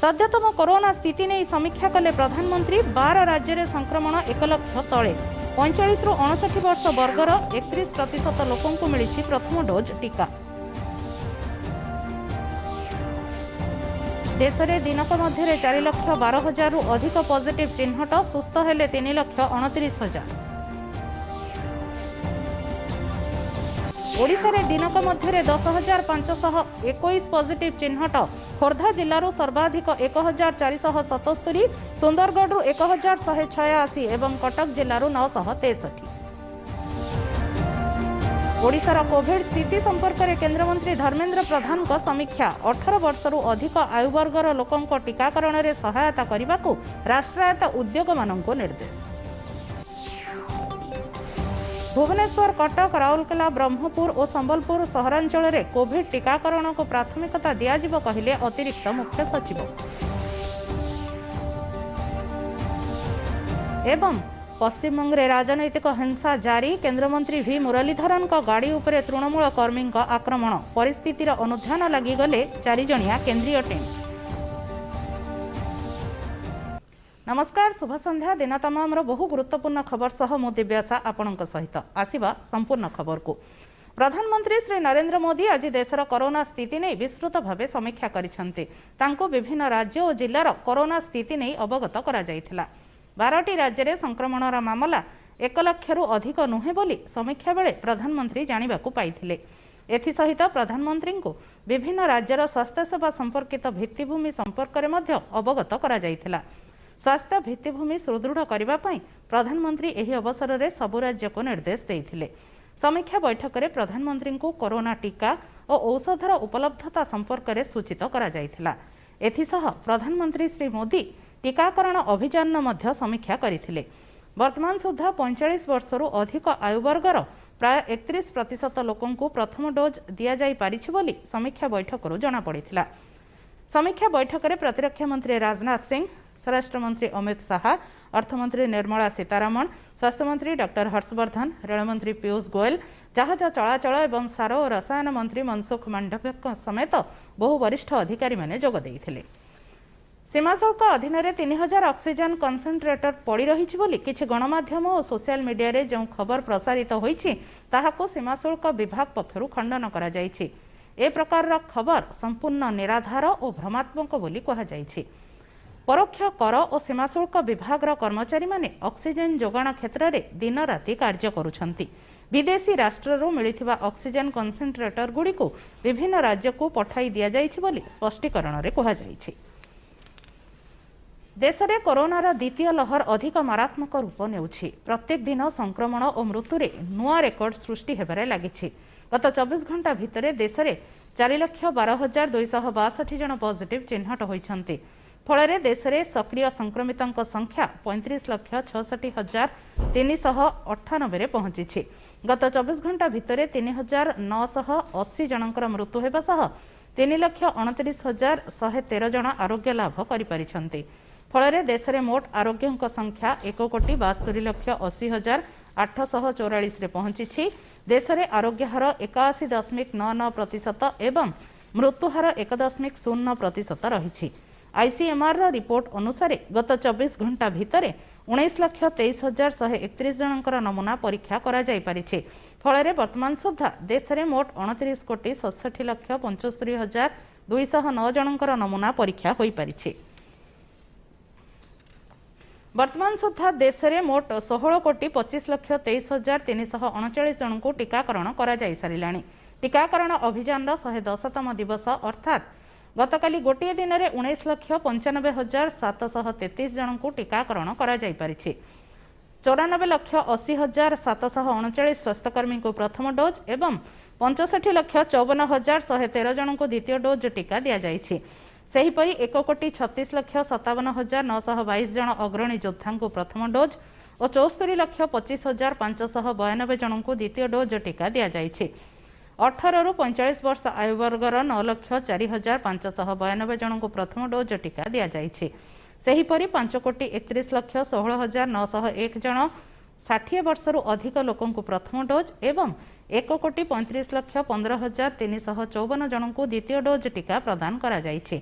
सद्यतम corona स्थिति नहीं समीक्षा कले प्रधानमंत्री। 12 राज्य में संक्रमण 1 लाख तले। 45 रु 59 वर्ष वर्गर 31% लोकों को मिली प्रथम डोज टीका। देश में दिनक मध्य 4,12,000 रु अधिक पॉजिटिव चिन्हट। सुस्थ हेले 3,29,000। ओडिशा रे दिनक मध्य 10,521 पॉजिटिव चिन्हट। खोर्धा जिलूर सर्वाधिक 1,477, सुंदरगढ़ 1,186 एवं कटक जिलूर 963। ओडिशार कोविड स्थिति संपर्क में केंद्रमंत्री धर्मेंद्र प्रधान को समीक्षा। 18 वर्षरू अधिक आयु वर्गर लोकों टीकाकरण में सहायता करने को राष्ट्रायत्त उद्योग मानक निर्देश। भुवनेश्वर, कटक, राउरकेला, ब्रह्मपुर और संबलपुर सहरांचल में कोविड टीकाकरण को प्राथमिकता दियाजिब कहिले अतिरिक्त मुख्य सचिव। एवं पश्चिमबंग में राजनैतिक हिंसा जारी। केंद्रमंत्री वी मुरलीधरन को गाड़ी उपरे तृणमूल कर्मी आक्रमण। परिस्थितिर अनुध्यान लगी गले 4 जणिया केंद्रीय टीम। नमस्कार, शुभ संध्या। दिन तमाम बहु गुरुत्वपूर्ण खबर सह मु दिव्यासा आपणक सहित आसिबा संपूर्ण खबर को। प्रधानमंत्री श्री नरेंद्र मोदी आज देशर कोरोना स्थिति नहीं विस्तृत भाव समीक्षा करिसेंते। तांको विभिन्न राज्य और जिल्लार कोरोना स्थिति नहीं अवगत करा जायथिला। 12टी राज्य में संक्रमणर मामला 1 लाखरू अधिक नुहे बोली समीक्षा बेले प्रधानमंत्री जानिबाकू पाइथिले। एथिसहित प्रधानमंत्री को विभिन्न राज्यर स्वास्थ्य सेवा संपर्कित भित्तिभूमि संपर्क में मध्य अवगत करा जायथिला। स्वास्थ्य भित्तिभूमि सुदृढ़ करने प्रधानमंत्री एही अवसर में सबु राज्य को निर्देश देते। समीक्षा बैठक में प्रधानमंत्री को कोरोना टीका और औषधर उपलब्धता संपर्क में सूचित करा जायथिला। एथिसह प्रधानमंत्री श्री मोदी टीकाकरण अभियान मध्य समीक्षा करथिले। वर्तमान सुधा 45 वर्षरू अधिक आयु वर्गर प्राय 31% लोकों को प्रथम डोज दि जाई पारिछि बोली समीक्षा बैठक जना पड़िथिला। समीक्षा बैठक में प्रतिरक्षा मंत्री राजनाथ सिंह, स्वराष्ट्र मंत्री अमित शाह, अर्थमंत्री निर्मला सीतारमण, स्वास्थ्य मंत्री डॉक्टर हर्षवर्धन, रेलमंत्री पीयूष गोयल, जहाज चलाचल एवं सार और रसायन मंत्री मनसुख मांडव्य समेत बहु वरिष्ठ अधिकारी माने जोग देइथिले। सीमा शुल्क अधीन 3000 ऑक्सीजन कंसंट्रेटर पड़ी रही बोली किछि गणमाध्यम और सोशल मीडिया रे जो खबर प्रसारित होईछि ताहाको सीमा शुल्क विभाग पक्षरु खंडन करा जायछि। ए प्रकार खबर संपूर्ण निराधार और भ्रमात्मक बोली कहा जायछि। परोक्ष कर और सीमा शुल्क विभाग कर्मचारी माने ऑक्सीजन जोगाण क्षेत्र में दिन राति कार्य करुछंती। विदेशी राष्ट्ररू मिलिथिबा ऑक्सीजन कंसंट्रेटर गुड़ी को विभिन्न राज्य को पठाई दिया जायछि बोली स्पष्टीकरण रे कहा जायछि। देश में कोरोनार द्वितीय लहर अधिक मारात्मक रूप नेउछि। प्रत्येक दिन संक्रमण और मृत्यु रे नुआ रेकर्ड सृष्टि हेबारे लागिछि। गत 24 घंटा भितर देश में 4,12,262 जन पॉजिटिव चिन्हट होइछंती। फल देश में सक्रिय संक्रमितों संख्या 35,66,398 पहुंची। गत 24 घंटा भितर 3,980 जनकर मृत्यु होगा सह 3,29,113 जन आरोग्य लाभ करिपारिछंती। फल देश में मोट आरोग्यों संख्या 1,82,80,844 पहुंची। देश में आरोग्य हार 81.99% एवं मृत्यु हार 1.0% रही। आईसीएमआर रिपोर्ट अनुसार गत 24 घंटा भितर 19,23,131 जनकर नमूना परीक्षा करा जाई पारिछि। फल वर्तमान सुधा देश में मोट 29,67,75,209 जनकर नमूना परीक्षा होई पारिछि। वर्तमान सुधा देश में मोट 16,25,23,339 जन को टीकाकरण करा जाई सारिलाणी। टीकाकरण अभियान 110तम दिवस अर्थात गतकाली गोटे दिन में 19,95,733 जन को टीकाकरण करा जाई पारिछि। 94,80,739 स्वास्थ्यकर्मी को प्रथम डोज एवं 65,54,113 जन को द्वितीय डोज टीका दिया जाइछि। सेहीपरि 1,36,57,922 जन अग्रणी योद्धा को प्रथम डोज और 74,25,592 जन को द्वितीय डोज टीका दिया जाइछि। 18 रु 45 वर्ष आयु वर्गर 9,04,592 जन को प्रथम डोज टीका दिया जाइछि। सेहीपरि 5,31,16,901 जन 60 वर्षरू अधिक लोकों को प्रथम डोज एवं 1,35,15,354 जन को द्वितीय डोज टीका प्रदान करा जाइछि।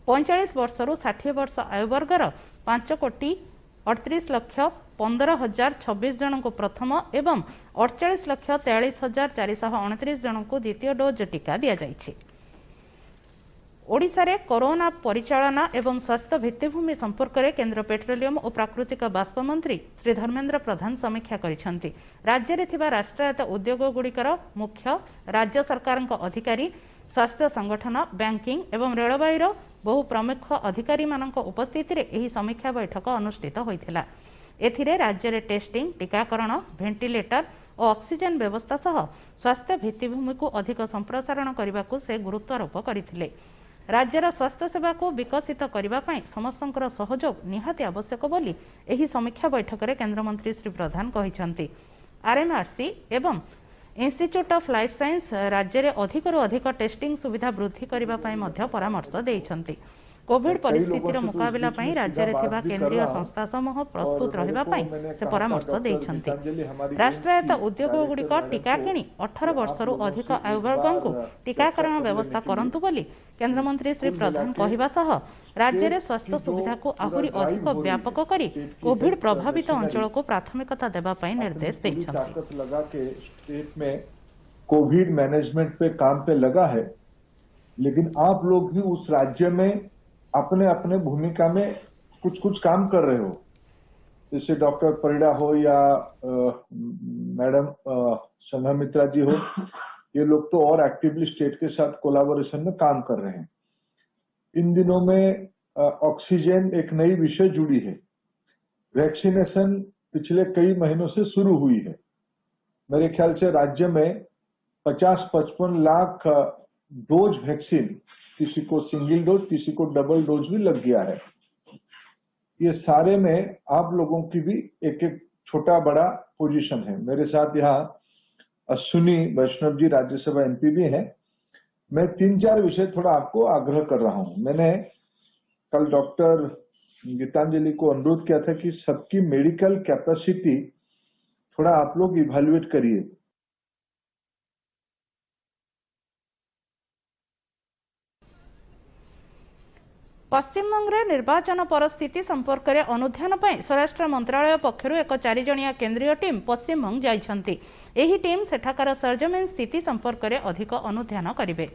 45 वर्षରୁ 60 वर्ष आयु वर्गर 5,38,15,026 जन को प्रथम एवं 48,43,429 जन को द्वितीय डोज टीका दि जाइछि। ओडिशा रे कोरोना परिचालना एवं स्वास्थ्य भित्तिभूमि संपर्क में केंद्र पेट्रोलियम और प्राकृतिक बाष्प मंत्री श्री धर्मेंद्र प्रधान समीक्षा करिसेंति। राज्य रे थिबा राष्ट्रायत्त उद्योग गुड़िकर मुख्य, राज्य सरकार अधिकारी, स्वास्थ्य संगठन, बैंकिंग एवं रेलवाई बहु प्रमुख अधिकारी मानक उपस्थिति रे एही समीक्षा बैठक अनुष्ठित होइथिला। एथिरे राज्य रे टेस्टिंग, टीकाकरण, वेंटिलेटर और ऑक्सीजन व्यवस्था सह स्वास्थ्य भित्तिभूमि को अधिक संप्रसारण करने को से गुरुत्वारोप करथिले। राज्यर स्वास्थ्य सेवा को विकसित करने समस्तंकर सहयोग निहाती आवश्यक बोली एही समीक्षा बैठक में केंद्रमंत्री श्री प्रधान कहिसेंति। आरएमआरसी एवं इंस्टीट्यूट ऑफ लाइफ साइंस राज्य में अधिकरू अधिक टेस्टिंग सुविधा वृद्धि करने परामर्श देइछंति। कोविड परिस्थितिर मुकाबला पई राज्य में थिबा केंद्रीय संस्था समूह प्रस्तुत रहिबा पई से परामर्श देइछंति। राष्ट्रायत्त उद्योग गुड़िक टीका किणी 18 वर्षरू अधिक आयु वर्गଙ୍କୁ टीकाकरण व्यवस्था करंतु बोली केंद्रमंत्री श्री प्रधान कहवा सह राज्य में स्वास्थ्य सुविधा को आहुरी अधिक व्यापक करी कोविड प्रभावित अंचल को प्राथमिकता देबा पई निर्देश देइछंति। कोविड मैनेजमेंट पे काम पे लगा है, लेकिन आप लोग भी उस राज्य में अपने अपने भूमिका में कुछ कुछ काम कर रहे हो। जैसे डॉक्टर परिड़ा हो या मैडम संघमित्रा जी हो, ये लोग तो और एक्टिवली स्टेट के साथ कोलैबोरेशन में काम कर रहे हैं। इन दिनों में ऑक्सीजन एक नई विषय जुड़ी है। वैक्सीनेशन पिछले कई महीनों से शुरू हुई है। मेरे ख्याल से राज्य में 50-55 लाख डोज वैक्सीन, किसी को सिंगल डोज, किसी को डबल डोज भी लग गया है। ये सारे में आप लोगों की भी एक एक छोटा बड़ा पोजीशन है। मेरे साथ यहाँ अश्विनी वैष्णव जी राज्यसभा एमपी भी हैं। मैं 3-4 विषय थोड़ा आपको आग्रह कर रहा हूं। मैंने कल डॉक्टर गीतांजलि को अनुरोध किया था कि सबकी मेडिकल कैपेसिटी थोड़ा आप लोग इवैल्यूएट करिए। पश्चिमबंग में निर्वाचन परिस्थिति संपर्क में अनुध्यान पर स्वराष्ट्र मंत्रालय पक्षर एक 4 जणिया केंद्रीय टीम पश्चिमबंग जाइछंती। एही टीम सेठाकार सरजमीन स्थिति संपर्क में अधिक अनुध्यान करिवे।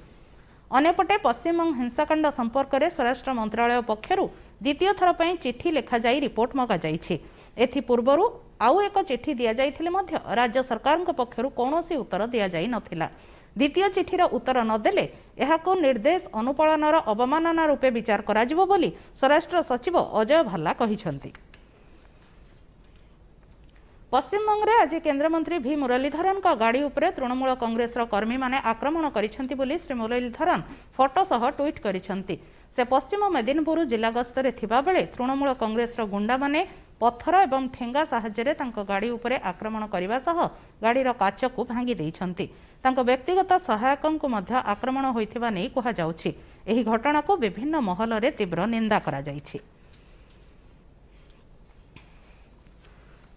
अन्यपटे पश्चिमबंग हिंसाकांड संपर्क में स्वराष्ट्र मंत्रालय पक्षर द्वितीय थर पर चिठी लेखा जाई रिपोर्ट मगा जाइछि। एथि पूर्वरु आउ एक चिठी दिया जाइथिले मध्य राज्य सरकार पक्षर कौनसी उत्तर दिया जाई नथिला। द्वितीय चिठीर उत्तर नदेले एहाको निर्देश अनुपालनर अवमानना रूपे विचार कराजिबो बोली स्वराष्ट्र सचिव अजय भाल्ला कहिसंती। पश्चिमबंग में आज केंद्रमंत्री भी मुरलीधरन का गाड़ी उपरे तृणमूल कांग्रेस कर्मी माने आक्रमण करिसेंती बोली श्री मुरलीधरन फोटो सह ट्वीट करिसेंती। से पश्चिम मेदिनीपुर जिला गस्तरे थिबा बेले तृणमूल कांग्रेस गुंडा माने पत्थर एवं ठेंगा साहाय्य तांको गाड़ी उपरे आक्रमण करने सह गाड़ीर काच को भांगी देइछंती। तांको व्यक्तिगत सहायकों मध्य आक्रमण होइथिबा नै कहा जाउछि। एही घटना को विभिन्न महल रे तीव्र निंदा करा जाइछि।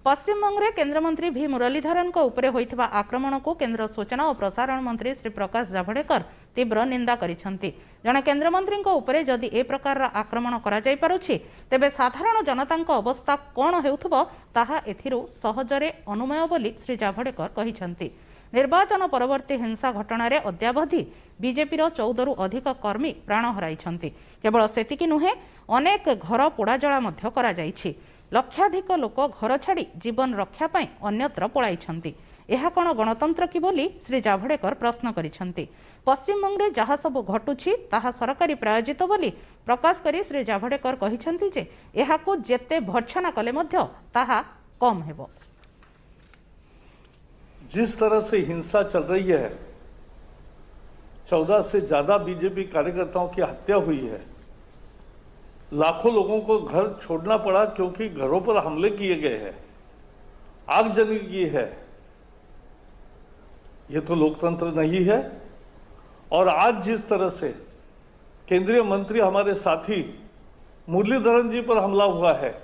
पश्चिमबंग में केंद्रमंत्री भी मुरलीधरन को उपरे होइथिबा आक्रमण को केंद्र सूचना और प्रसारण मंत्री श्री प्रकाश जावड़ेकर तीव्र निंदा करिसेंती। जणे केंद्रमंत्री उपरे जदि ए प्रकार आक्रमण करा जाय पारुछि तेबे साधारण जनतांको अवस्था कोन हेउथबो ताहा एथिरु सहजरे अनुमय बोली श्री जावड़ेकर कहिसेंती। निर्वाचन परवर्ती हिंसा घटना रे अद्यावधि बीजेपीर 14 रु अधिक कर्मी प्राण हराइछंती। केवल सेतिकी नुहे अनेक घर पोड़ाजला मध्य करा जाइछि। लक्षाधिक लोक घर छाड़ी जीवन रक्षा पाई अन्यत्र पलाइछंती। यह कौन गणतंत्र कि बोली श्री जावड़ेकर प्रश्न करिसेंती। पश्चिमबंग में जहाँ सब घटुछि ताहा सरकारी प्रायोजित बोली प्रकाश करी श्री जावड़ेकर कहिसेंती जे एहाकु जेते भर्त्सना कले मध्य ताहा कम हेबो। जिस तरह से हिंसा चल रही है, 14 से ज्यादा बीजेपी कार्यकर्ताओं की हत्या हुई है, लाखों लोगों को घर छोड़ना पड़ा क्योंकि घरों पर हमले किए गए हैं, आगजनी की है। ये तो लोकतंत्र नहीं है। और आज जिस तरह से केंद्रीय मंत्री हमारे साथी मुरलीधरन जी पर हमला हुआ है,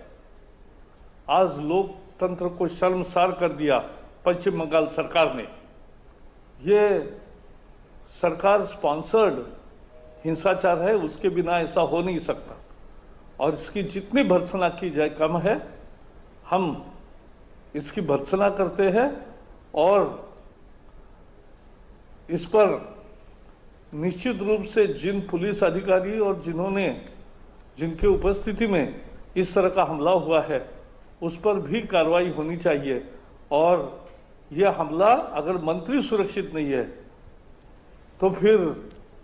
आज लोकतंत्र को शर्मसार कर दिया पश्चिम बंगाल सरकार ने। ये सरकार स्पॉन्सर्ड हिंसाचार है, उसके बिना ऐसा हो नहीं सकता। और इसकी जितनी भर्त्सना की जाए कम है। हम इसकी भर्त्सना करते हैं और इस पर निश्चित रूप से जिन पुलिस अधिकारी और जिनके उपस्थिति में इस तरह का हमला हुआ है उस पर भी कार्रवाई होनी चाहिए। और यह हमला अगर मंत्री सुरक्षित नहीं है तो फिर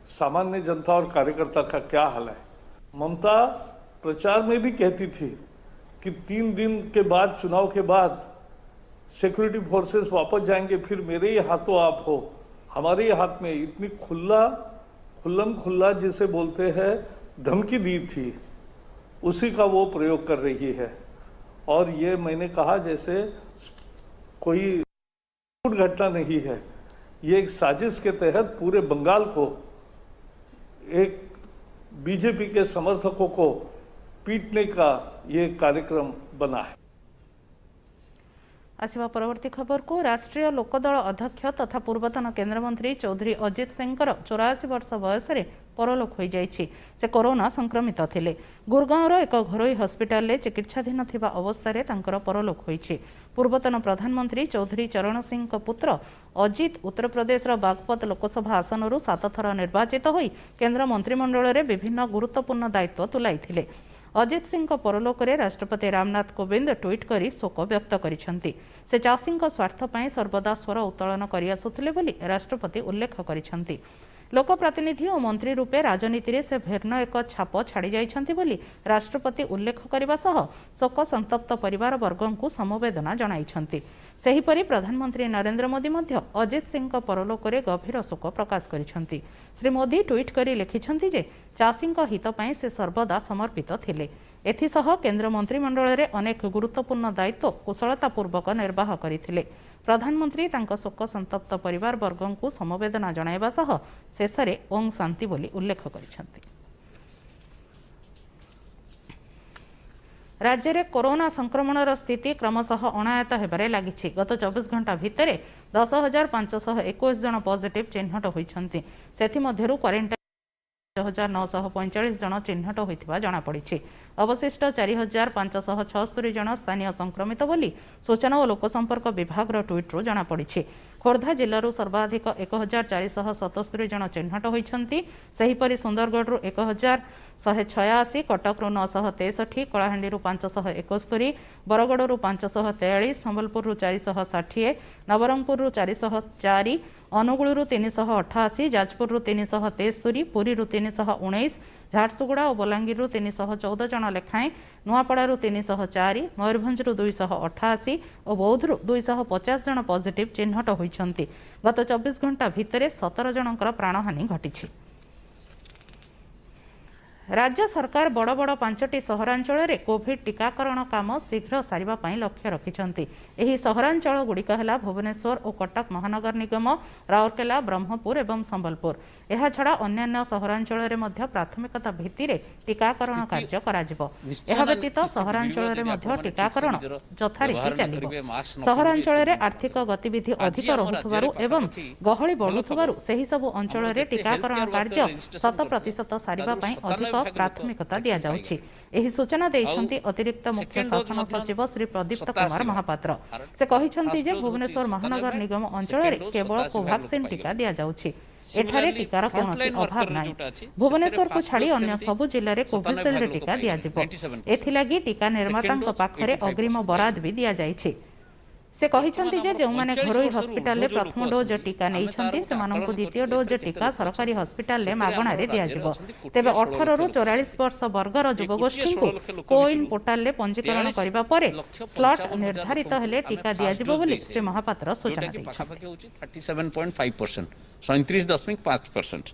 सामान्य जनता और कार्यकर्ता का क्या हाल है। ममता प्रचार में भी कहती थी कि 3 दिन के बाद, चुनाव के बाद सिक्योरिटी फोर्सेस वापस जाएंगे, फिर मेरे ही हाथों आप हो, हमारे ही हाथ में। इतनी खुल्लम खुल्ला जिसे बोलते हैं धमकी दी थी, उसी का वो प्रयोग कर रही है। और ये मैंने कहा जैसे कोई घटना नहीं है, ये एक साजिश के तहत पूरे बंगाल को, एक बीजेपी के समर्थकों को पीटने का ये कार्यक्रम बना है। आसिबा परवर्ती खबर को। राष्ट्रीय लोकदल अध्यक्ष तथा पूर्वतन केन्द्रमंत्री चौधरी अजित सिंहर 84 वर्ष बयस परलोक हो जाइछि। से कोरोना संक्रमित थिले। गुरगांवर एक घरोई हस्पिटाल रे चिकित्साधीन थिबा अवस्था तांकर परलोक होइछि। पूर्वतन प्रधानमंत्री चौधरी चरण सिंह पुत्र अजित उत्तर प्रदेश बागपत लोकसभा आसनरू 7 थर निर्वाचित होई केन्द्र मंत्रिमंडल रे विभिन्न गुरुत्वपूर्ण दायित्व तुलाइथिले। अजित सिंह परलोक रे राष्ट्रपति रामनाथ कोविंद ट्वीट करी शोक व्यक्त करिसेंति। से चाषी स्वार्थ पई सर्वदा स्वर उत्तोलन करि आसुथिले बोली राष्ट्रपति उल्लेख करिसेंति। लोकप्रतिनिधि और मंत्री रूपे राजनीति रे से भेर्न एक छाप छाड़ी जाइछंती बोली राष्ट्रपति उल्लेख करबा सह शोक संतप्त परिवार वर्गों को समवेदना जणाइछंती। सेहीपरि प्रधानमंत्री नरेंद्र मोदी मध्य अजित सिंह परलोक रे गभीर शोक प्रकाश करिछंती। श्री मोदी ट्वीट करी लिखिछंती जे चाषी हित पई से सर्वदा समर्पित थिले। एथिसह केन्द्र मंत्रिमंडल रे अनेक गुरुत्वपूर्ण दायित्व कुशलतापूर्वक निर्वाह करथिले। प्रधानमंत्री तांको शोक संतप्त परिवार वर्गों को समवेदना जणाइबा सह शेषरे ओं शांति बोली उल्लेख करिछंती। राज्य में कोरोना संक्रमण स्थिति क्रमशः अणायत होबारे लागिछि। गत 24 घंटा भितर 10,521 जन पॉजिटिव चिन्हट होइछंती। सेथिमध्यरु क्वारंटाइन 1945 जन चिन्हट होइथिबा जणा पड़िछि। अवशिष्ट 4,576 जन स्थानीय संक्रमित बोली सूचना और लोकसंपर्क विभाग ट्वीट्रु जणा पड़िछि। खोर्धा जिल्लारू सर्वाधिक 1,477 जन चिन्हट होइछंती। सेहीपरि सुंदरगढ़ 1,186, कटकरू 963, कलाहांडीरू 571, बरगड़ू 543, संबलपुर 460, नवरंगपुर 404, अनुगुलू 388, जाजपुर 373, पुरी 319, झारसुगुड़ा और बलांगीर 314 जन लेखाएं, नुआपड़ारू 304, मयूरभंजरू 288 और बौद्धरू 250 जन पॉजिटिव चिन्हट होइछंती। गत 24 घंटा भितर 17 जनकर प्राणहानि घटिछि। राज्य सरकार बड़ बड़ 5टी सहरांचल रे कोविड टीकाकरण काम शीघ्र सारिबा पई लक्ष्य रखिछंती। एही सहरांचल गुड़िक है भुवनेश्वर और कटक महानगर निगम, राउरकेला, ब्रह्मपुर एवं संबलपुर। एहा छड़ा अन्यान्य सहरांचल रे मध्य प्राथमिकता भित्ति रे टीकाकरण कार्य कराजिबो। एहा व्यतीत सहरांचल रे मध्य टीकाकरण यथारीति चलिबो। सहरांचल रे आर्थिक गतिविधि अधिक रहुथबारु एवं गहଳି बढ़ुथबारु सेही सब अंचल रे टीकाकरण कार्य 100% सारिबा पई अधिक प्राथमिकता दिया जाउछि। एही सूचना दैछंती अतिरिक्त मुख्य शासन सचिव श्री प्रदीप्त कुमार महापात्र। से कहिछंती जे भुवनेश्वर महानगर निगम अंचल रे केवल कोवैक्सीन टीका दिया जाउछि। एठारे टीकार कोनोसी अभाव नाही। भुवनेश्वर को छाड़ी अन्य सबु जिल्ला रे कोविशील्ड टीका दिया जिवो। एथिलागी टीका निर्मातांक पाखरे अग्रिम बराद भी दिया जाइछि। से कहिछंती जे जेउमाने घरोई हस्पिटाल रे प्रथम डोज टीका नेइछंती सेमानंकु द्वितीय डोज टीका सरकारी हस्पिटाल रे मागणा रे दिया जिवो। तेबे 18 रु 44 वर्ष वर्गर युवगोष्ठी को कोइन पोर्टल रे पंजीकरण करिबा परे स्लॉट निर्धारित हेले टीका दिया जिवो बोली श्री महापात्र सूचना दैछंती। 37.5%, 37.5%।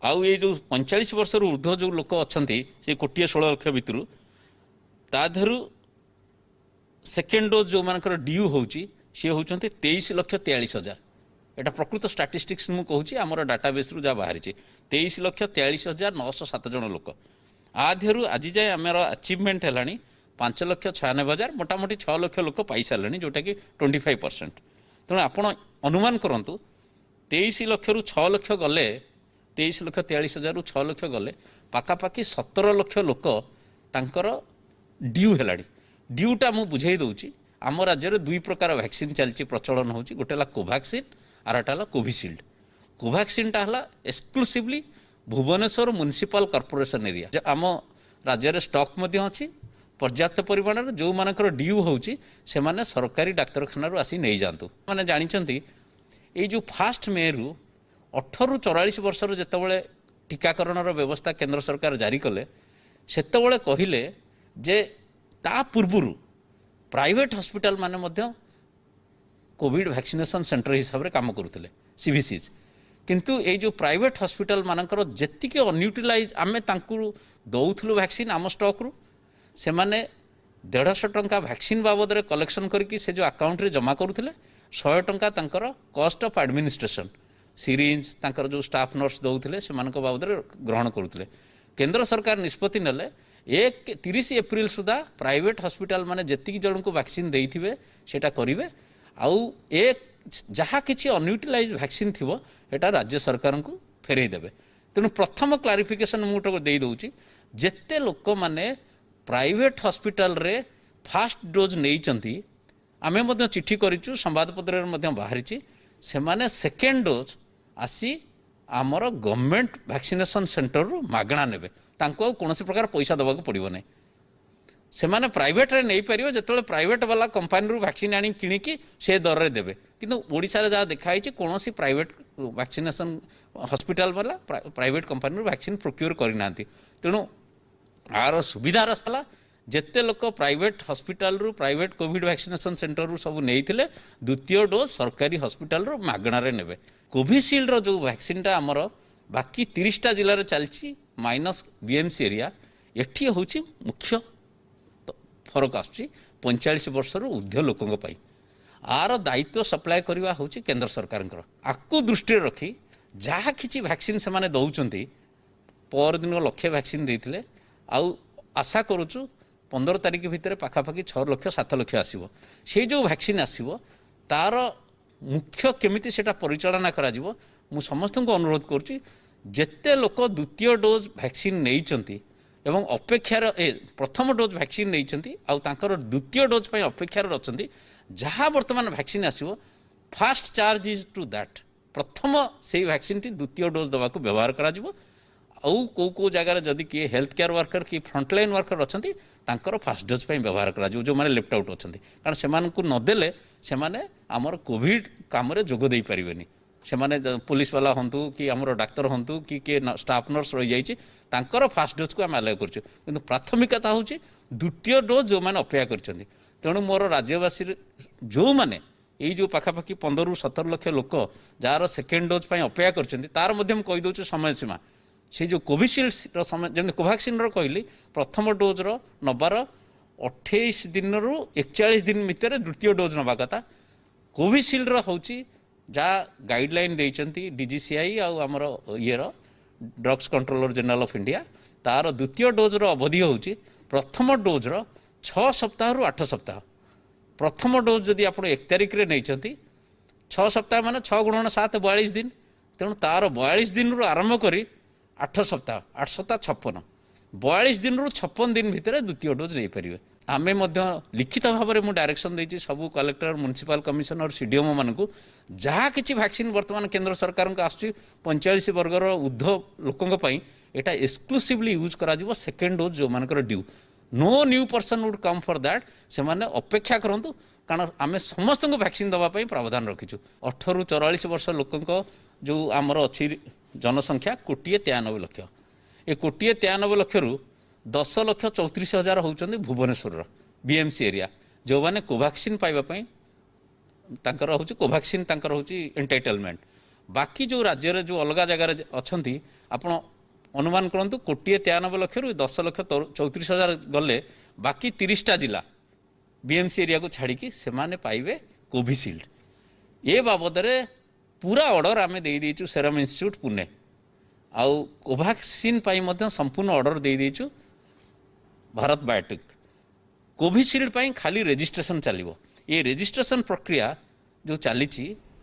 आउ ये जो 45 वर्ष रु ऊर्ध्व जो लोक अछंती से 1,16,00,000 भितरु ताधरु सेकेंड डोज जो मानकर ड्यू होची सी होचंते 23,43,000। एटा प्रकृत स्टैटिस्टिक्स मु कहूची हमर डाटाबेस रु जा बाहरी 23,43,907 जन लोक। आधेरु आज जाए आमर अचीवमेंट हेलानी 5,96,000, मोटामोटी 6 लाख लोक पाई सारे जोटा कि 25%। तेणु आपण अनुमान करंतु 23 लाख रु 6 लाख गले 23,43,000 ରୁ 6 ଲକ୍ଷ गले पाखापाखि 17 लक्ष लोक तांकर ड्यू हेलाड़ी ड्यूटा मु बुझे दूची आम राज्य में 2 प्रकार वैक्सीन चलती प्रचलन होची गोटे ला कोवैक्सीन आरटा ला कोविशील्ड कोवैक्सीन टा हला exclusively Bhubaneswar municipal corporation area आम राज्य में स्टॉक मध्य अच्छी पर्याप्त परिमाण जो मानकर ड्यू होची से माने सरकारी डाक्तरखाना आसी नहीं जातु मैंने जानते ये जो 1 मे रु 18 ରୁ 44 वर्षर जितेबाला टीकाकरण व्यवस्था केंद्र सरकार जारी कले सेतबले कहले जे ता पूर्वर प्राइवेट हॉस्पिटल माने मध्य कोविड वैक्सीनेशन सेंटर हिसाब से काम करुले सीवीसीज किंतु ये जो प्राइवेट हॉस्पिटल मानकर जेतिक अनयूटिलाइज आम दौलु वैक्सीन आम स्टॉक रु से माने 150 टंका वैक्सीन बाबद रे कलेक्शन करके से जो अकाउंट रे जमा करुले 100 टंका तांकर कॉस्ट ऑफ एडमिनिस्ट्रेशन सीरीज तांकर जो स्टाफ नर्स दौले से बाबद ग्रहण करुले केंद्र सरकार निष्पत्ति नेले 30 एप्रिल सुधा प्राइवेट हॉस्पिटल माने जेतिक जन को वैक्सीन देइथिबे सेटा करिवे आउ जहाँ किसी अनयूटिलाइज वैक्सीन थिबो एटा राज्य सरकार को फेरई देबे तेणु प्रथम क्लारिफिकेशन मुझे दे दूची जेते लोक माने प्राइवेट हॉस्पिटल रे फास्ट डोज नहीं आमे मध्य चिट्ठी करिचु संवादपत्र रे बाहरी से माने सेकेंड डोज आसी आमर गवर्नमेंट वैक्सीनेशन सेंटर रु मागणा नेबे तांको कौन प्रकार पैसा दबा को पड़ो नहीं से माने प्राइवेट रे नहीं पारिबो जेतले प्राइवेट वाला कंपनी रु वैक्सीन आनी किणिकी से दर रे देबे किंतु ओडिसा रे जा देखाई छि कोनोसी प्राइवेट वैक्सीनेशन हॉस्पिटल वाला प्राइवेट कंपनी रु वैक्सीन प्रोक्योर करि नांती तेणु आर सुविधा रस्तला जेते लोक प्राइवेट हॉस्पिटल रु प्राइवेट कोविड वैक्सीनेशन सेंटर रु सब नेइथिले द्वितीय डोज सरकारी हॉस्पिटल रु मागणा रे नेबे कोविशील्ड रो जो वैक्सीन टा हमर बाकी 30टा जिल्ला रे चलछि माइनस बीएमसी एरिया एठी होछि मुख्य फरक आसुची 45 वर्षर ऊर्ध्व लोकों पाई आर दायित्व सप्लाय करवा हूँ केंद्र सरकार आकु दृष्टि रखी जहाँ किसी वैक्सीन से माने दौरान पर दिन लक्षे वैक्सीन देते आउ आशा करुचु 15 तारिख भितर पाखापाखि 6 लक्ष 7 लक्ष आसो से जो वैक्सीन आसो तार मुख्य केमिति सेटा परिचालना करा मु समस्त को अनुरोध करुच्ची जेते लोक द्वितीय डोज वैक्सीन नहीं एवं अपेक्षार प्रथम डोज वैक्सीन नहीं आउर द्वितीय डोज पर अपेक्षार अच्छा जहाँ बर्तमान वैक्सीन आसो fast charge is to that प्रथम से वैक्सीन टी द्वितीय डोज दवा को व्यवहार करा कौ जगार जदि किए हेल्थ केयर वर्कर कि फ्रंटलाइन वर्कर अच्छा फास्ट डोज पर व्यवहार करा जो मैंने लेफ्ट आउट अच्छा कारण से नदेले से आमर कोविड काम जोग दे पारे से माने पुलिस वाला हंतु कि आमर डाक्तर हंतु कि स्टाफ नर्स रही जाइए फास्ट डोज को आम आलाय कर प्राथमिकता हूँ द्वितीय डोज जो मैंने अपेक्षा कर तेणु मोर राज्यवासी जो मैंने यही जो पाखापाखि 15 ରୁ 17 लक्ष लोक जार सेकेंड डोज पर अपेक्षा कर तार कहीदे समय सीमा से जो कोविशील्ड समय जमी कोवैक्सीन कहली प्रथम डोज नबार 28 दिन रु 41 दिन भितर द्वितीय डोज नवा कथा कोविशील्ड हूँ जहाँ गाइडलाइन देइचंती डीजीसीआई आमर येर drugs controller general of India तार द्वितीय डोज अवधि हूँ प्रथम डोज 6 सप्ताह रु 8 सप्ताह प्रथम डोज जदि आप 1 तारिख रे नहीं 6 सप्ताह माने 6 × 7 42 दिन तेणु तार 42 दिन रु आरंभ करी 8 सप्ताह 8 सप्ताह 56 42 दिन रु 56 दिन भितर द्वितीय डोज नहीं पारे आमे मध्य लिखित भाव में डायरेक्शन देती सबू कलेक्टर म्युनिसिपल कमिशनर सीडीएमओ मान को जहाँ किसी वैक्सीन वर्तमान केंद्र सरकार को आसुची 45 वर्गर ऊर्ध्व लोकों एटा एक्सक्लूसिवली यूज करा सेकेंड डोज जो मानकर due no new person would come for that से माने अपेक्षा करूँ कारण आम समस्त को वैक्सीन दवाई प्रावधान रखीचु 18 ରୁ 44 वर्ष लोकों जो आमर अच्छी जनसंख्या 1,93 लक्ष ए 1,93 लक्ष रु 10,34,000 होउचंदी भुवनेश्वर बीएमसी एरिया जो माने कोवैक्सीन पाइबापी तांकर होची कोवैक्सीन तांकर होची एंटाइटलमेंट बाकी जो राज्य रे जो अलग जगार अच्छी आपण अनुमान करंतु 1,93 लक्ष रु 10,34,000 गले बाकी 30टा जिला बीएमसी एरिया को छाड़ी से माने पाइबे कोविशील्ड ए बाबद रे पूरा ऑर्डर आमे दे देइचु सेरम इंस्टीट्यूट पुणे आउ कोवैक्सीन पाई मध्य संपूर्ण ऑर्डर दे देइचु भारत बायोटेक कोविशील्ड पाई खाली रजिस्ट्रेशन चलिबो ये रजिस्ट्रेशन प्रक्रिया जो चली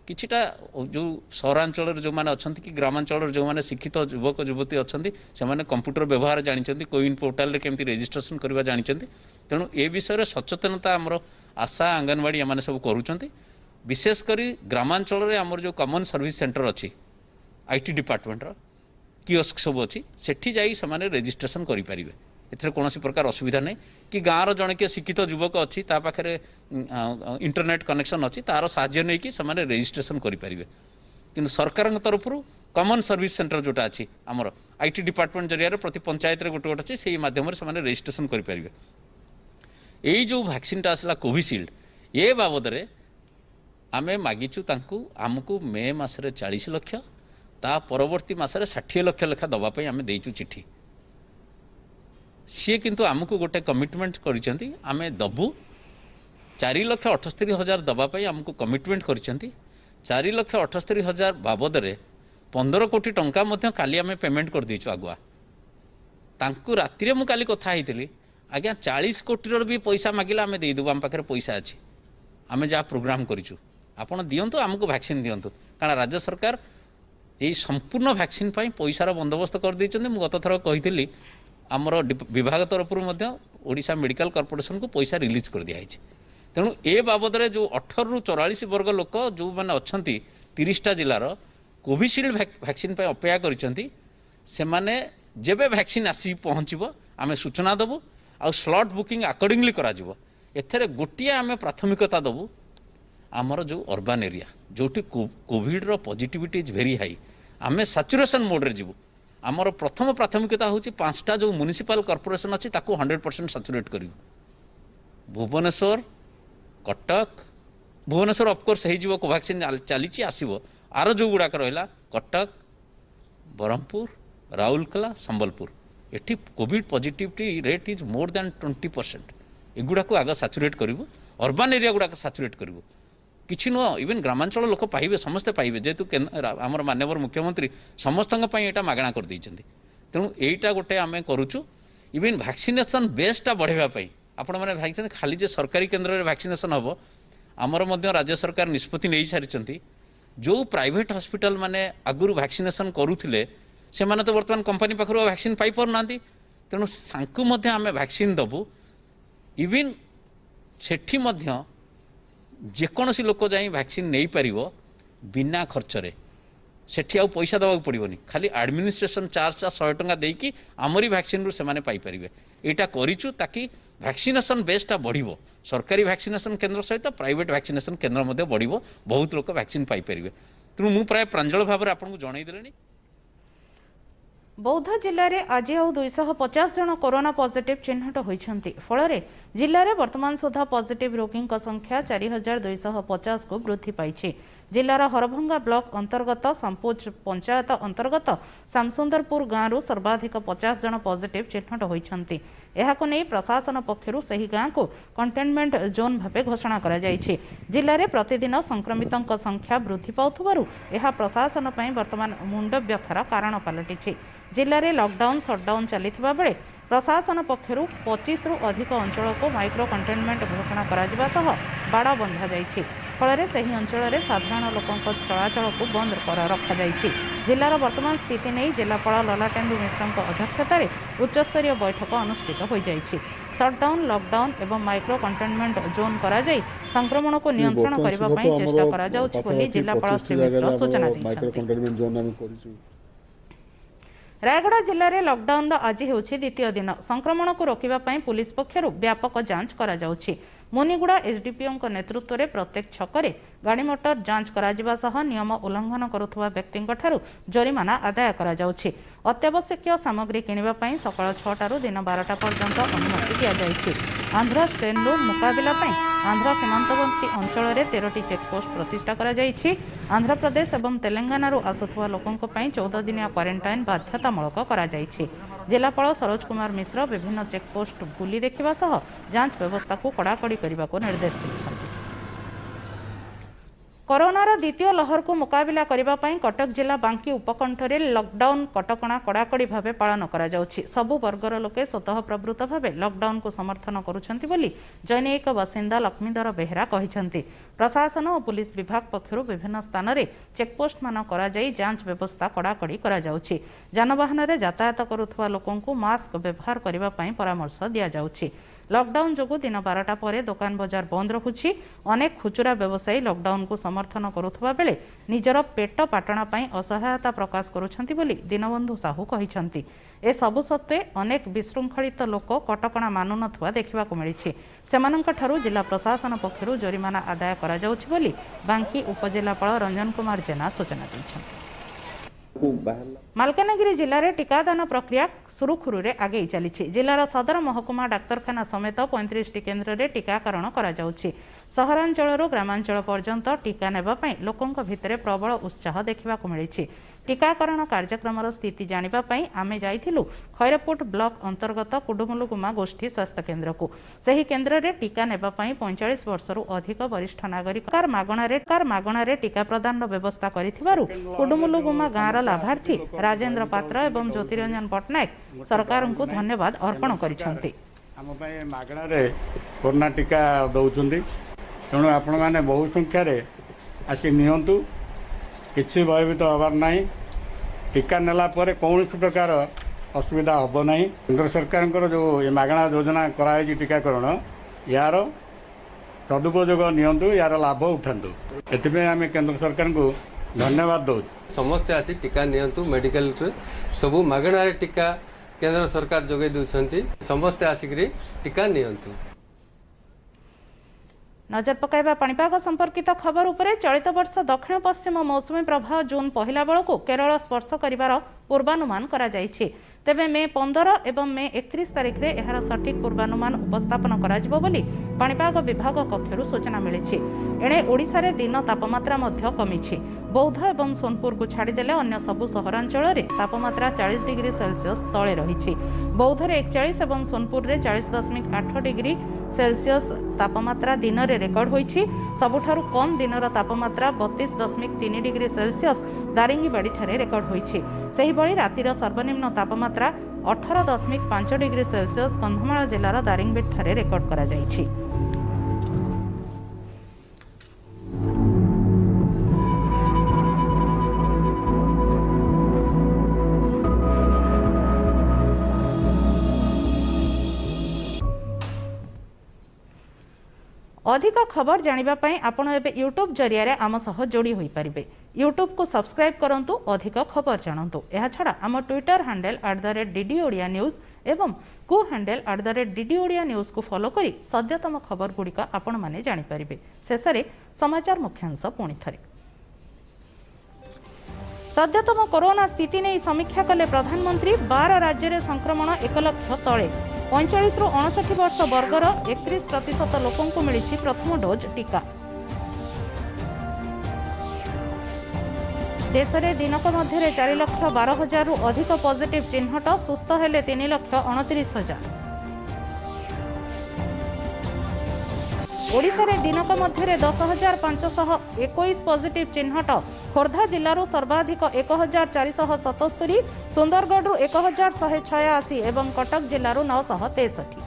किछिटा जो सहरांचल जो मैंने अच्छा कि ग्रामांचल जो मैंने शिक्षित युवक युवती अच्छा से कंप्यूटर व्यवहार जानते कोविन पोर्टाल केमती रेजिस्ट्रेशन करवा जानते तेणु ए विषय सचेतनता आमर आशा आंगनवाड़ी एम सब करुँच विशेषकर ग्रामांचल में आमर जो कॉमन सर्विस सेंटर अच्छी आईटी डिपार्टमेंटर कियोस्क सब अच्छी सेठी जाई से रेजिस्ट्रेशन करें एथरे कौन प्रकार असुविधा नहीं कि गाँव जड़े किए शिक्षित युवक अच्छी पाखे इंटरनेट कनेक्शन अच्छी तार साहाय्य नहीं कि से रेजिस्ट्रेशन करें कि सरकार तरफ कॉमन सर्विस सेंटर जोटा अच्छी आमर आईटी डिपार्टमेंट जरिया प्रति पंचायत गोटे गोटे अच्छी से माध्यम से रेजिस्ट्रेशन करें यही जो वैक्सीनटा आसला कोविशील्ड ये बाबद आमे मागिचु तांकु आमको मे मासरे 40 लाख ता परवर्ती मासरे 60 लाख लेखा दवाई आमे देइचु चिट्ठी सी किंतु आमको गोटे कमिटमेंट करिसेंती आमे दबु 4,78,000 दवाई आमको कमिटमेंट करिसेंती 4,78,000 बाबद रे 15 कोटी टंका मध्य काली आमे पेमेंट कर देइचु आगुआ तांकु राति मु काली कथा हेतिली आज्ञा 40 कोटी भी पैसा मागिला आमे दे देबु आम पाखरे पैसा अछि आमे जा प्रोग्राम करिचु आपण दियंतु आमको वैक्सीन दियंतु कारण राज्य सरकार यही संपूर्ण वैक्सीन पाई पैसार बंदोबस्त कर देइचंदे मु गत थर कहितली आमर विभाग तरफ ओडिशा मेडिकल कॉर्पोरेशन को पैसा रिलीज कर दिया तेणु ए बाबद रे जो 18 रु 44 वर्ग लोक जो मैंने अच्छा 30टा जिलार कोविशील्ड वैक्सीन पाई अपेक्षा करिसेंती से माने जेबे वैक्सीन आसी पहुँचब आमे सूचना देबु आ स्लॉट बुकिंग अकॉर्डिंगली करा जिवो एथरे गोटिए आमे प्राथमिकता देबु आमर जो अर्बान एरिया जोटी कोविड रो पॉजिटिविटी इज वेरी हाई आमे सैचुरेशन मोड रे जीवु आमर प्रथम प्राथमिकता होची 5टा जो म्युनिसिपल कॉर्पोरेशन अछि ताकू 100% सैचुरेट करिवु भुवनेश्वर कटक भुवनेश्वर ऑफ कोर्स हे जीवो कोवैक्सीन चलीची आसीबो आरो जो गुडा रहला कटक बरहमपुर राउरकेला संबलपुर एठी Covid positivity rate is more than 20% एगुड़ा को आग सैचुरेट करूँ अर्बान एरिया गुड़ाक सैचुरेट करूँ किसी नुह इवेन ग्रामांचल लोक पाइबे समस्ते पाइबे जेहेतु आमर माननीय मुख्यमंत्री समस्त यहाँ मागणा कर देइछन्ति तेणु एटा गोटे आम करुचु इवेन वैक्सीनेशन बेसटा बढ़ावाई आपण मैंने भाई खाली जे सरकारी केन्द्र में वैक्सीनेशन हम आमर मध्य राज्य सरकार निष्पत्ति नहीं सारी जो प्राइवेट हॉस्पिटल माने आगुरी वैक्सीनेशन करुले से माने तो वर्तमान कंपनी पाखु वैक्सीन पाई पारना तेणु सांकु मध्य आम वैक्सीन दबु इवेन सेठी मध्य जेकोसी लोक जाई वैक्सीन नहीं पारिबो बिना खर्चरे सेठी आउ पैसा दबाक पड़ोनी खाली एडमिनिस्ट्रेशन चार्ज 100 टंका देकी आमरी वैक्सीन रु सेमाने पाई परिबे एटा करिचु ताकि वैक्सीनेशन बेसटा बढ़िबो सरकारी वैक्सीनेशन केन्द्र सहित प्राइवेट वैक्सीनेशन केन्द्र मध्य बढ़िबो बहुत लोक वैक्सीन पाई परिबे तेणु मु प्राय प्रांजल भाव में आपको जणाई देलेनी। बौद्ध जिले में आज आउ 250 जन कोरोना पॉजिटिव चिन्हट होती फल जिले में वर्तमान सुधा पॉजिटिव रोगी संख्या 4250 को वृद्धि पाई। जिलार हरभंगा ब्लॉक अंतर्गत संपोज पंचायत अंतर्गत सामसुंदरपुर गांव सर्वाधिक 50 जन पॉजिटिव चिन्हट होती नहीं प्रशासन पक्षर से गाँव को कंटेनमेंट जोन भाव घोषणा कर जिले में प्रतिदिन संक्रमितों संख्या वृद्धि पाउथबारु यह प्रशासन पर वर्तमान मुंड व्यथार कारण पलटि जिले में लॉकडाउन शटडाउन चलता बेले प्रशासन पक्षर 25 रु अधिक अंचल को माइक्रो कंटेनमेंट घोषणा करा बाड़ बंधा जाइछि फल से अंचल में साधारण लोकों चलाचल को बंद रखा जिलार वर्तमान स्थिति नहीं जिलापाल ललाटेन्दु मिश्र अध्यक्षतार उच्चस्तरीय बैठक अनुष्ठित हो जाइछि। शटडाउन लॉकडाउन एवं माइक्रो कंटेनमेंट जोन करा जाई संक्रमण को नियंत्रण करने चेष्टा करा जाउछि बोली जिलापाल श्री मिश्र सूचना दैछन्ति। रायगड़ा जिले में लॉकडाउन आज होछि द्वितीय दिन संक्रमण को रोकने पुलिस पक्षर व्यापक जांच करा जाउछि। मुनिगुड़ा एसडीपीओ नेतृत्व में प्रत्येक छकरे गाड़ी मोटर जांच करा सह नियम उल्लंघन करुवा व्यक्ति जरिमाना आदाय करा जाउछि। अत्यावश्यक सामग्री किणवा सकाळ 6 दिन 12टा पर्यंत अनुमति दि जाइछि। आंध्र स्ट्रेन मुकाबिला आंध्र सीमांतवर्ती अंचल में 13टी चेकपोस्ट प्रतिष्ठा करा जाइछि। आंध्र प्रदेश और तेलंगाना आसुवा लोकों 14 दिनिया क्वारंटाइन बाध्यतामूलक करा जाइछि। जिलापाल सरोज कुमार मिश्र विभिन्न चेकपोस्ट बुली देखा सह जांच व्यवस्था को कड़ाकड़ी करने को निर्देश देते। कोरोनार द्वितीय लहर को मुकाबिला करने पर कटक जिला बांकी उपकंठरे लॉकडाउन कटकणा कड़ाकड़ी भाव पालन करा जाउछि। सबु वर्गर लोके स्वतः प्रवृत्त भाव लॉकडाउन को समर्थन करुछन्ति बोली जैनिक बासिंदा लक्ष्मीधर बेहरा कहिछन्ति। प्रशासन और पुलिस विभाग पक्षरु विभिन्न स्थान रे चेकपोस्ट मान करा जाई जांच व्यवस्था कड़ाकड़ी करा जाउछि। जानवाहन रे यातायात करुथुवा लोकंकु मास्क व्यवहार करिबा पई परामर्श दिया जाउछि। लॉकडाउन जोगु दिन 12टा पर दुकान बजार बंद रहुछि। अनेक खुचुरा व्यवसायी लॉकडाउन को समर्थन करुथुवा बेले निजर पेट पाटणा पई असहायता प्रकाश करुछन्ति बोली दीनबंधु साहू कहिछन्ति। ए सबु सत्वे अनेक विशृंखलित लोक कटकणा मानु नथुवा देखिबाकु मिलिछि। सेमानंक ठारु जिला प्रशासन पक्षरु जरिमाना आदाय करा जाउछि बोली बांकी उपजिल्लापाल रंजन कुमार जेना सूचना दैछन्ति। मालकानगिरी जिले में टीकादान प्रक्रिया सुरुखुरु आगे चली। जिलार सदर महकुमा डाक्तरखाना समेत 35 टी केन्द्र में टीकाकरण करा जाउछि। सहरांचल ग्रामांचल पर्यंत टीका नेबापई लोकंक भितरे प्रबल उत्साह देखिबाकु मिलिछि। टीकाकरण कार्यक्रम स्थिति जानिबा पई आमे जाइथिलु खैरपुट ब्लॉक अंतर्गत कुडुमुलुगुमा गोष्ठी स्वास्थ्य केन्द्र को। सही केन्द्र में टीका नेबापई 45 वर्षरु अधिक वरिष्ठ नागरिक मागणारे टीका प्रदान व्यवस्था करिथिबारु कुडुमुलुगुमा गाँर लाभार्थी राजेंद्र पात्र एवं ज्योतिरंजन पट्टनायक सरकार को धन्यवाद अर्पण करिसेंति। आम पई मागणारे कोरोना टीका दउछन्ति तेणु आपण माने बहु संख्या रे आसी नियंतु किछि भयभीत हबार नाही। टीका नेला परे कौनसी प्रकार असुविधा हब नाही। केंद्र सरकार जो ये मागणा योजना कराई टीकाकरण यार सदुपयोग नियंतु यार लाभ उठातु एथि आम केंद्र सरकार को धन्यवाद दो। समस्ते आसी टीका नियंतु मेडिकल सबू मागणारे टीका केंद्र सरकार जोगे दउछन्ति समस्ते आसिकरी टीका नियंतु। नजर पकाइबा पाणीपाग संपर्कित खबर उपरे चलित वर्ष दक्षिण पश्चिम मौसुमी प्रभाव जून पहला बेलू केरल स्पर्श करिवार पूर्वानुमान करा जाइछि। तेबे मे 15 एवं मे 31 तारिख रे एहार सठिक पूर्वानुमान उपस्थापन करा जिवो बोली पाणीपाग विभाग पक्षरु सूचना मिलिछि। एणे ओडिसा रे दिन तापमात्रा मध्य कमिछि। बौद्ध एवं सोनपुर को छाड़ीदेले अन्य सबु सहरांचल रे तापमात्रा 40 डिग्री सेल्सियस तले रहिछि। बौद्ध रे 41 एवं सोनपुर रे 40.8 डिग्री सेल्सियस तापमात्रा दिन रे रेकर्ड होइछि। सबुठारु कम दिनर तापमात्रा 32.3 डिग्री सेल्सियस दारिंगीबाड़ी ठारे रेकर्ड होइछि। सेहि भଳି रातिर सर्वनिम्न तापमात्रा 18.5 डिग्री सेल्सियस कंधमाल जिलार दारिंगीबाड़ी ठारे रेकर्ड करा जाइछि। अधिक खबर जानिबा पई आपण एबे यूट्यूब जरिया रे आम सह जोड़ी होई परिबे। यूट्यूब को सब्सक्राइब करंतु अधिक खबर जानंतु। एहा छडा आम Twitter handle @DD Odia news एवं को हैंडल @DD ओडिया न्यूज को फॉलो करी सद्यतम खबर गुड़िका आपण माने जानि परिबे। शेषरे समाचार मुख्यांश पुणी थरे। सद्यतम कोरोना स्थिति नहीं समीक्षा कले प्रधानमंत्री। 12 राज्य रे संक्रमण 1 लाख तले। 45 रु 59 वर्ष वर्गर 31% लोकों को मिली प्रथम डोज टीका। देश में दिनक मध्य 4,12,000 रु अधिक पॉजिटिव चिन्हट। सुस्थ हेले 3,29,000। ओडिशा रे दिनक मध्य 10,521 पॉजिटिव चिन्हट। खोर्धा जिलूर सर्वाधिक 1,477, सुंदरगढ़ 1,186 एवं कटक जिलूर 963।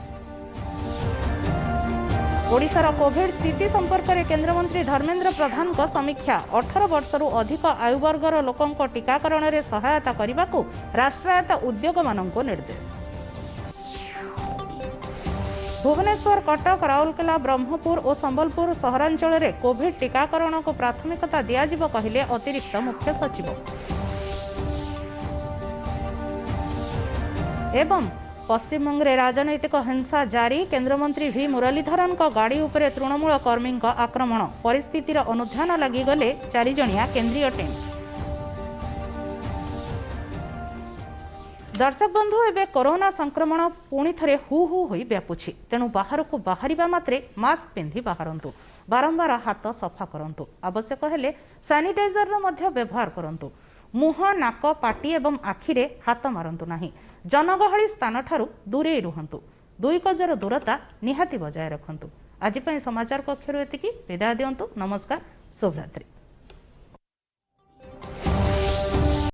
ओडिशार कोविड स्थिति संपर्क में केंद्रमंत्री धर्मेंद्र प्रधान को समीक्षा। 18 वर्षरु अधिक आयु वर्गर लोकों टीकाकरण में सहायता करने को राष्ट्रायत्त उद्योग मानक निर्देश। भुवनेश्वर, कटक, राउरकेला, ब्रह्मपुर और संबलपुर सहरांचल में कोविड टीकाकरण को प्राथमिकता दियाजिब कहिले अतिरिक्त मुख्य सचिव। एवं पश्चिमबंग में राजनैतिक हिंसा जारी। केंद्रमंत्री वी मुरलीधरन को गाड़ी उपरे तृणमूल कर्मी आक्रमण। परिस्थितिर अनुध्यान लगी गले 4 जणिया केंद्रीय टीम। दर्शक बंधु, एवं कोरोना संक्रमण पुणी थे हु हु होई व्यापुछि। तेणु बाहर को बाहरिबा मात्रे मास्क पिंधि बाहरंतु। बारंबार हाथ सफा करंतु। आवश्यक हेले सैनिटाइजर मध्य व्यवहार करंतु। मुह, नाक, पाटी एवं आखिरे हाथ मारंतु नाही। जनगहली स्थान ठारू दूरे रुहंतु। 2 गजर दूरता निहाती बजाय रखंतु। आज समाचार कक्षरु एतिकी। विदाय दियंतु। नमस्कार। शुभरात्रि।